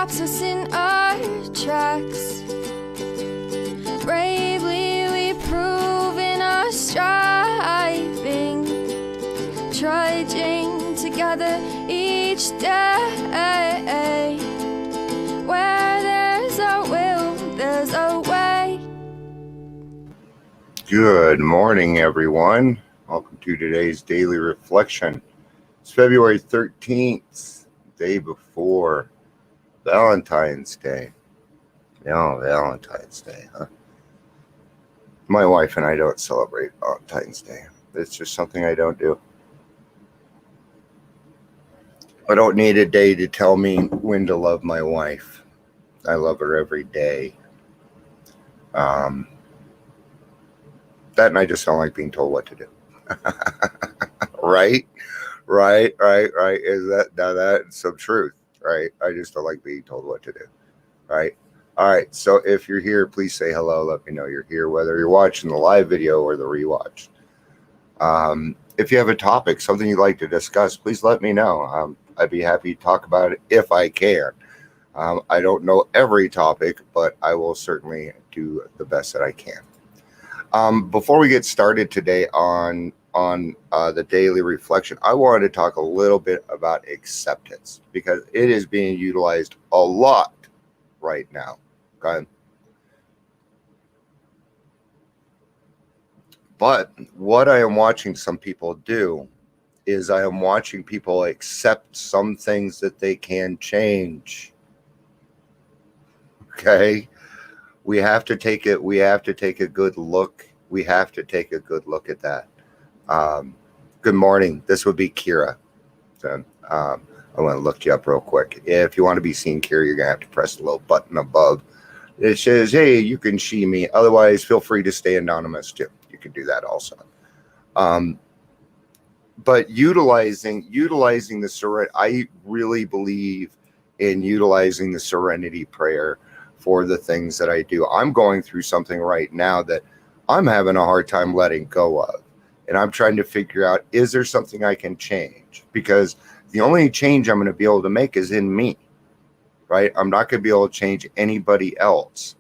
stops us in our tracks. Bravely we prove in our striving, trudging together each day. Where there's a will, there's a way. Good morning, everyone. Welcome to today's daily reflection. It's February 13th, day before Valentine's Day. Yeah, Valentine's Day, huh? My wife and I don't celebrate Valentine's Day. It's just something I don't do. I don't need a day to tell me when to love my wife. I love her every day. That and I just don't like being told what to do. Right. Is that now that's some truth, right? I just don't like being told what to do, right? All right. So if you're here, please say hello. Let me know you're here, whether you're watching the live video or the rewatch. If you have a topic, something you'd like to discuss, please let me know. I'd be happy to talk about it if I can. I don't know every topic, but I will certainly do the best that I can. Before we get started today on the daily reflection, I wanted to talk a little bit about acceptance because it is being utilized a lot right now. Okay. But what I am watching some people do is I am watching people accept some things that they can change. Okay. We have to take it. We have to take a good look. We have to take a good look at that. Good morning. This would be Kira. So, I want to look you up real quick. If you want to be seen, Kira, you're going to have to press the little button above. It says, hey, you can see me. Otherwise, feel free to stay anonymous too. You can do that also. But utilizing the serenity, I really believe in utilizing the serenity prayer for the things that I do. I'm going through something right now that I'm having a hard time letting go of. And I'm trying to figure out, is there something I can change? Because the only change I'm going to be able to make is in me, right? I'm not going to be able to change anybody else,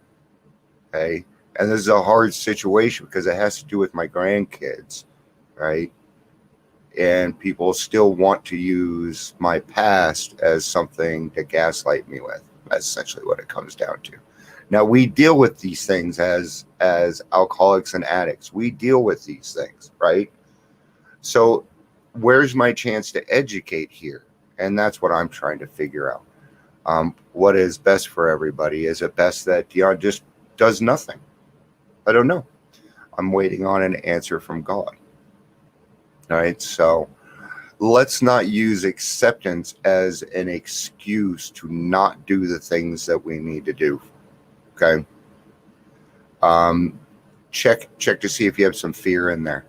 okay? And this is a hard situation because it has to do with my grandkids, right? And people still want to use my past as something to gaslight me with. That's essentially what it comes down to. Now, we deal with these things as alcoholics and addicts. We deal with these things, right? So where's my chance to educate here? And that's what I'm trying to figure out. What is best for everybody? Is it best that Dion just does nothing? I don't know. I'm waiting on an answer from God. All right, so let's not use acceptance as an excuse to not do the things that we need to do. Okay. Check to see if you have some fear in there.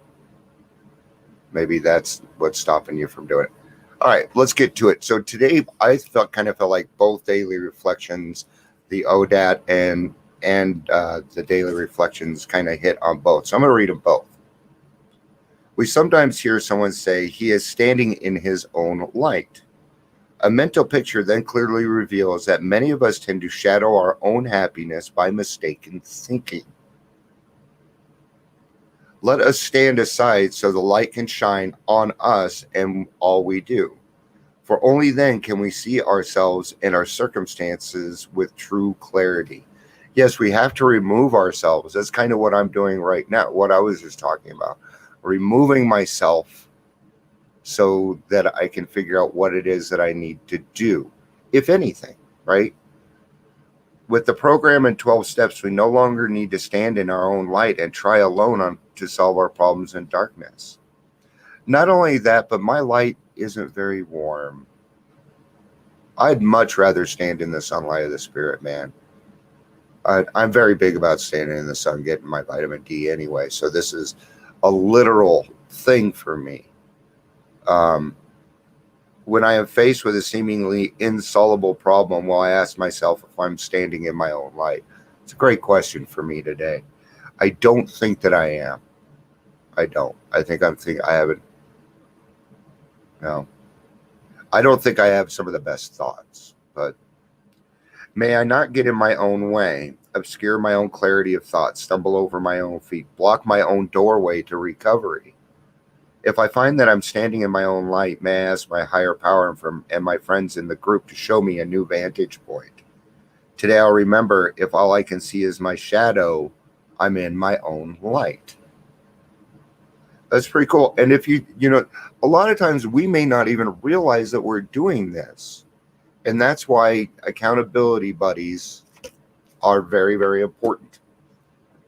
Maybe that's what's stopping you from doing it. All right, let's get to it. So today I felt like both daily reflections, the ODAT and the daily reflections kind of hit on both. So I'm going to read them both. We sometimes hear someone say he is standing in his own light. A mental picture then clearly reveals that many of us tend to shadow our own happiness by mistaken thinking. Let us stand aside so the light can shine on us and all we do. For only then can we see ourselves and our circumstances with true clarity. Yes, we have to remove ourselves. That's kind of what I'm doing right now, what I was just talking about. Removing myself so that I can figure out what it is that I need to do, if anything, right? With the program in 12 steps, we no longer need to stand in our own light and try alone to solve our problems in darkness. Not only that, but my light isn't very warm. I'd much rather stand in the sunlight of the Spirit, man. I'm very big about standing in the sun, getting my vitamin D anyway, so this is a literal thing for me. When I am faced with a seemingly insoluble problem, will I ask myself if I'm standing in my own light? It's a great question for me today. I don't think that I am. I don't. I haven't. No. I don't think I have some of the best thoughts, but May I not get in my own way, obscure my own clarity of thought, stumble over my own feet, block my own doorway to recovery. If I find that I'm standing in my own light, may I ask my higher power and my friends in the group to show me a new vantage point. Today I'll remember, if all I can see is my shadow, I'm in my own light. That's pretty cool. And if a lot of times we may not even realize that we're doing this. And that's why accountability buddies are very, very important.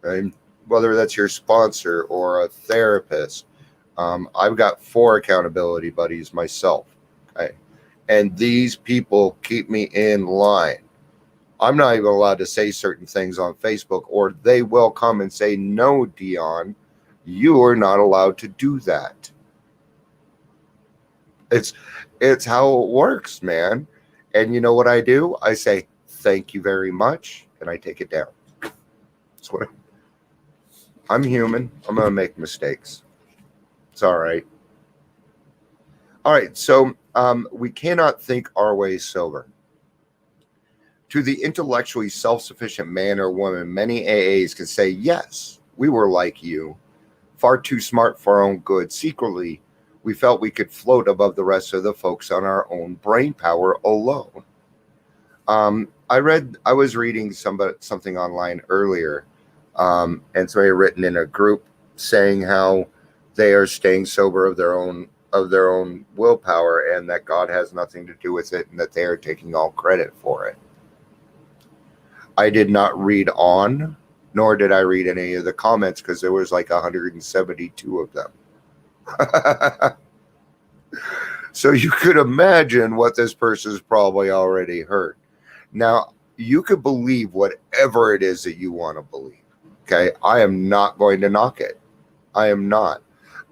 And whether that's your sponsor or a therapist, I've got 4 accountability buddies myself. Okay. And these people keep me in line. I'm not even allowed to say certain things on Facebook, or they will come and say, no, Dion, you are not allowed to do that. It's how it works, man. And you know what I do? I say, thank you very much, and I take it down. That's what I'm human. I'm going to make mistakes. It's all right. All right, so we cannot think our way sober. To the intellectually self-sufficient man or woman, many AAs can say, yes, we were like you, far too smart for our own good. Secretly, we felt we could float above the rest of the folks on our own brain power alone. I was reading something online earlier, and somebody had written in a group saying how they are staying sober of their own willpower, and that God has nothing to do with it, and that they are taking all credit for it. I did not read on, nor did I read any of the comments, because there was like 172 of them. So you could imagine what this person's probably already heard. Now, you could believe whatever it is that you want to believe. Okay, I am not going to knock it. I am not.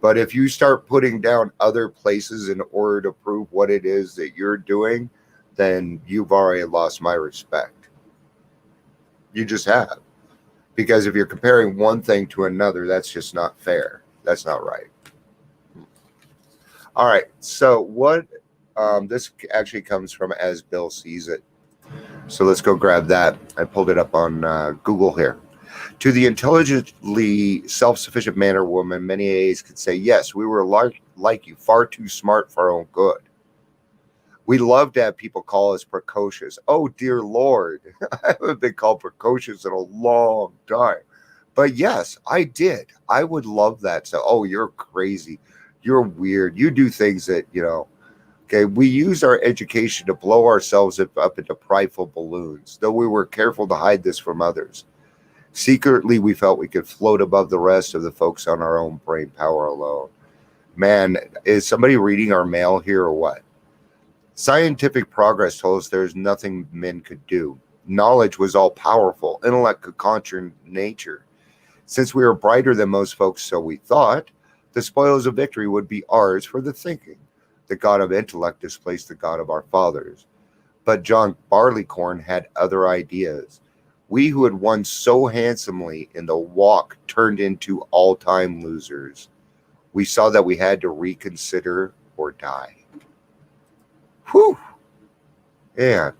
But if you start putting down other places in order to prove what it is that you're doing, then you've already lost my respect. You just have. Because if you're comparing one thing to another, that's just not fair. That's not right. All right. So what this actually comes from As Bill Sees It. So let's go grab that. I pulled it up on Google here. To the intelligently self-sufficient man or woman, many AAs could say, yes, we were like you, far too smart for our own good. We love to have people call us precocious. Oh, dear Lord. I haven't been called precocious in a long time. But yes, I did. I would love that. So, oh, you're crazy. You're weird. You do things that, okay. We use our education to blow ourselves up into prideful balloons, though we were careful to hide this from others. Secretly, we felt we could float above the rest of the folks on our own brain power alone. Man, is somebody reading our mail here or what? Scientific progress told us there's nothing men could do. Knowledge was all powerful. Intellect could conquer nature. Since we were brighter than most folks, so we thought, the spoils of victory would be ours for the thinking. The God of intellect displaced the God of our fathers. But John Barleycorn had other ideas. We who had won so handsomely in the walk turned into all-time losers. We saw that we had to reconsider or die. Whew. Yeah.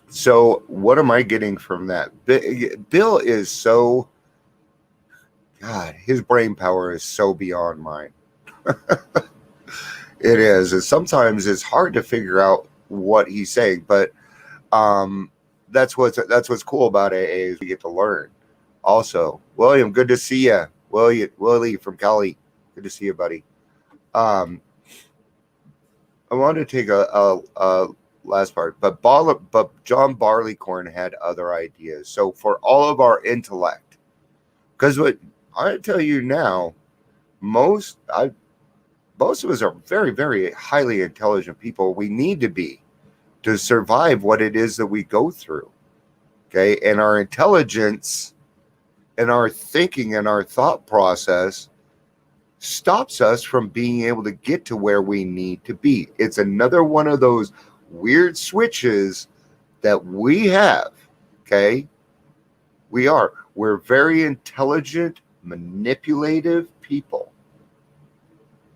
So what am I getting from that? Bill is so, God, his brain power is so beyond mine. It is. And sometimes it's hard to figure out what he's saying, but that's what's cool about AA is we get to learn. Also, William, good to see you. Willie from Cali, good to see you, buddy. I wanted to take a last part, but John Barleycorn had other ideas. So for all of our intellect, because what I tell you now, most of us are very, very highly intelligent people. We need to be to survive what it is that we go through. Okay, and our intelligence and our thinking and our thought process stops us from being able to get to where we need to be. It's another one of those weird switches that we have. Okay, we're very intelligent, manipulative people.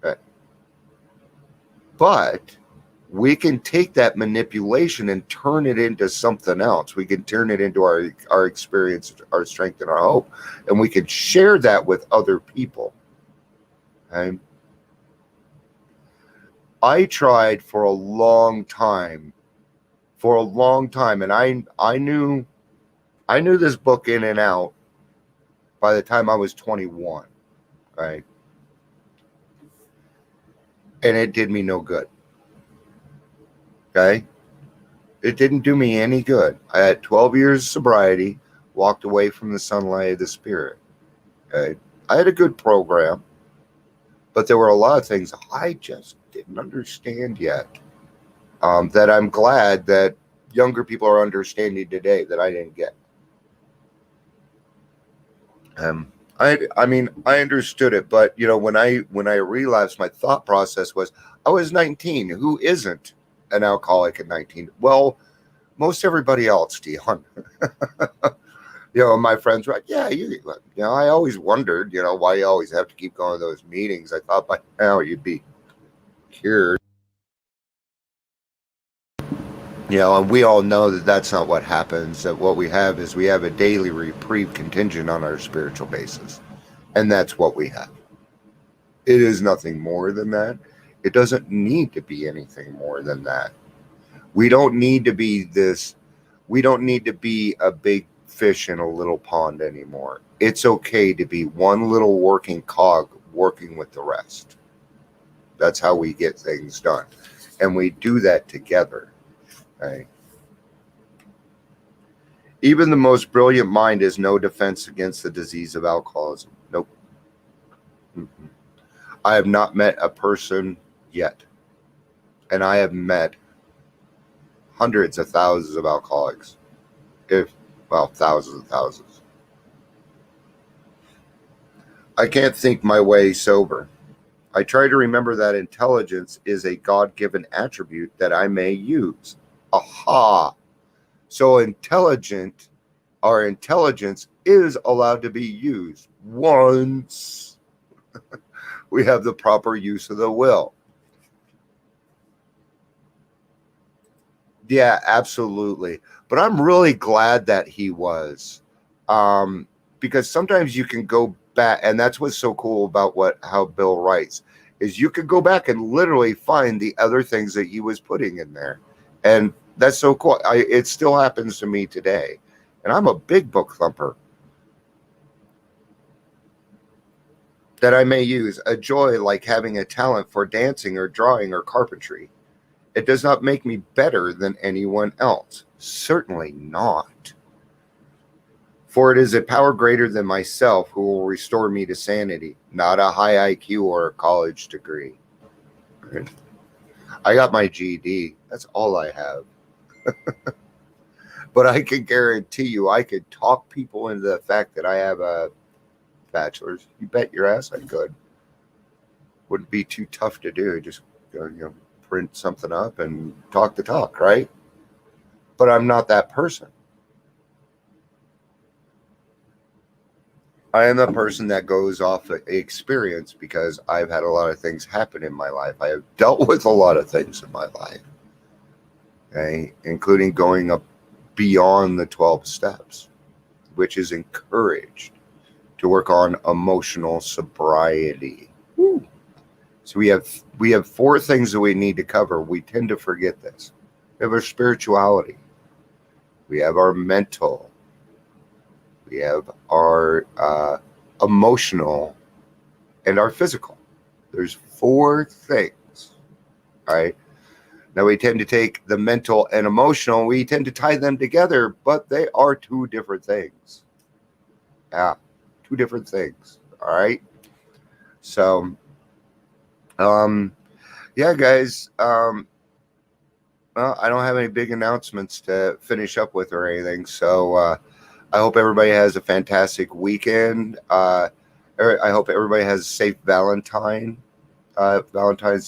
Okay. But we can take that manipulation and turn it into something else. We can turn it into our experience, our strength, and our hope, and we can share that with other people. Okay? I tried for a long time, and I knew this book in and out by the time I was 21, right? And it did me no good. Okay? It didn't do me any good. I had 12 years of sobriety, walked away from the sunlight of the spirit. Okay? I had a good program, but there were a lot of things I just didn't understand yet. That I'm glad that younger people are understanding today that I didn't get. I mean, I understood it, but when I relapsed, my thought process was, I was 19. Who isn't an alcoholic at 19? Well, most everybody else, Dion. My friends were like, yeah, I always wondered, why you always have to keep going to those meetings. I thought by now you'd be cured. And we all know that that's not what happens. That what we have is we have a daily reprieve contingent on our spiritual basis. And that's what we have. It is nothing more than that. It doesn't need to be anything more than that. We don't need to be this. We don't need to be a big fish in a little pond anymore. It's okay to be one little working cog working with the rest. That's how we get things done. And we do that together. Okay. Even the most brilliant mind is no defense against the disease of alcoholism. Nope. Mm-hmm. I have not met a person yet, and I have met hundreds of thousands of alcoholics, thousands and thousands. I can't think my way sober. I try to remember that intelligence is a God-given attribute that I may use. Aha! So our intelligence is allowed to be used once we have the proper use of the will. Yeah, absolutely. But I'm really glad that he was, because sometimes you can go back, and that's what's so cool about how Bill writes, is you could go back and literally find the other things that he was putting in there. And that's so cool. It still happens to me today. And I'm a big book thumper. That I may use a joy like having a talent for dancing or drawing or carpentry. It does not make me better than anyone else. Certainly not. For it is a power greater than myself who will restore me to sanity, not a high IQ or a college degree. I got my GED. That's all I have. But I can guarantee you I could talk people into the fact that I have a bachelor's. You bet your ass I could. Wouldn't be too tough to do. Just print something up and talk the talk, right? But I'm not that person. I am the person that goes off experience because I've had a lot of things happen in my life. I have dealt with a lot of things in my life, okay, including going up beyond the 12 steps, which is encouraged to work on emotional sobriety. Woo. So we have 4 things that we need to cover. We tend to forget this. We have our spirituality. We have our mental. We have our emotional and our physical. There's 4 things, all right? Now we tend to take the mental and emotional, we tend to tie them together, but they are 2 different things. Yeah, 2 different things, all right? So, yeah, guys, well, I don't have any big announcements to finish up with or anything, so I hope everybody has a fantastic weekend. I hope everybody has a safe Valentine's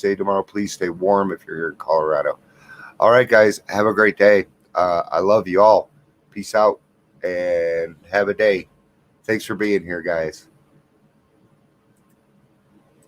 Day tomorrow. Please stay warm if you're here in Colorado. All right, guys, have a great day. I love you all. Peace out and have a day. Thanks for being here, guys.